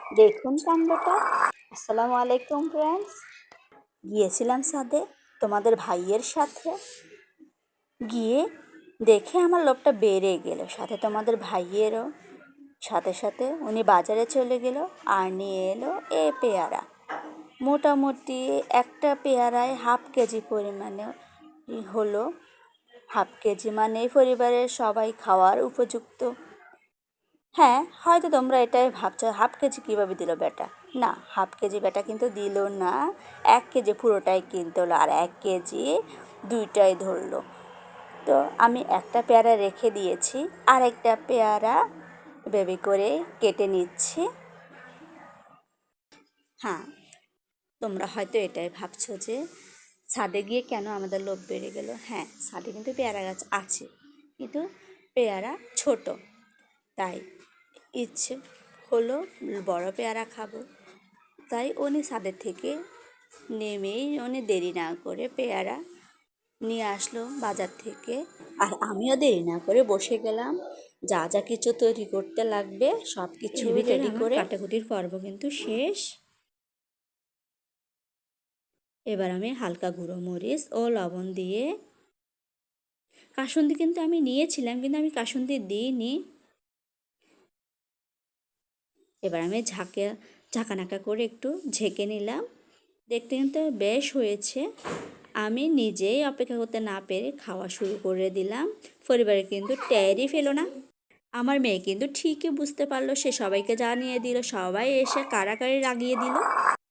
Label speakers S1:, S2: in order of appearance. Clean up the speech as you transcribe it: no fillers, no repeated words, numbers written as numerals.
S1: দেখুন কাণ্ডটা। আসসালামু আলাইকুম ফ্রেন্ডস। গিয়েছিলাম ছাদে তোমাদের ভাইয়ের সাথে। গিয়ে দেখে আমার লোভটা বেড়ে গেল, সাথে তোমাদের ভাইয়েরও। সাথে সাথে উনি বাজারে চলে গেল আর নিয়ে এলো পেয়ারা। মোটামুটি একটা পেয়ারায় হাফ কেজি পরিমাণে হলো। হাফ কেজি মানে পরিবারের সবাই খাওয়ার উপযুক্ত। হ্যাঁ, হয়তো তোমরা এটাই ভাবছো হাফ কেজি কীভাবে দিল বেটা। না, হাফ কেজি বেটা কিন্তু দিল না, 1 কেজি পুরোটাই কিনতে হলো, আর 1 কেজি দুইটাই ধরলো। তো আমি একটা পেয়ারা রেখে দিয়েছি, আর একটা পেয়ারা বেবি করে কেটে নিচ্ছি। হ্যাঁ, তোমরা হয়তো এটাই ভাবছো যে ছাদে গিয়ে কেন আমাদের লোভ বেড়ে গেল। হ্যাঁ, ছাদে কিন্তু পেয়ারা গাছ আছে, কিন্তু পেয়ারা ছোট, তাই ইচ্ছে হলো বড় পেয়ারা খাবো। তাই উনি ছাদের থেকে নেমেই উনি দেরি না করে পেয়ারা নিয়ে আসলো বাজার থেকে। আর আমিও দেরি না করে বসে গেলাম, যা যা কিছু তৈরি করতে লাগবে সব কিছু রেডি করে। কাটাকুটির পর্ব কিন্তু শেষ। এবার আমি হালকা গুঁড়ো মরিচ ও লবণ দিয়ে, কাসুন্দি কিন্তু আমি নিয়েছিলাম, কিন্তু আমি কাসুন্দি দিইনি। এবার আমি ঝাঁকানাকা করে একটু ঝেঁকে নিলাম। দেখতে কিন্তু বেশ হয়েছে। আমি নিজেই অপেক্ষা করতে না পেরে খাওয়া শুরু করে দিলাম। পরিবারে কিন্তু টেরই ফেলো না। আমার মেয়ে কিন্তু ঠিকই বুঝতে পারলো, সে সবাইকে জানিয়ে দিল, সবাই এসে কাড়াকাড়ি লাগিয়ে দিল।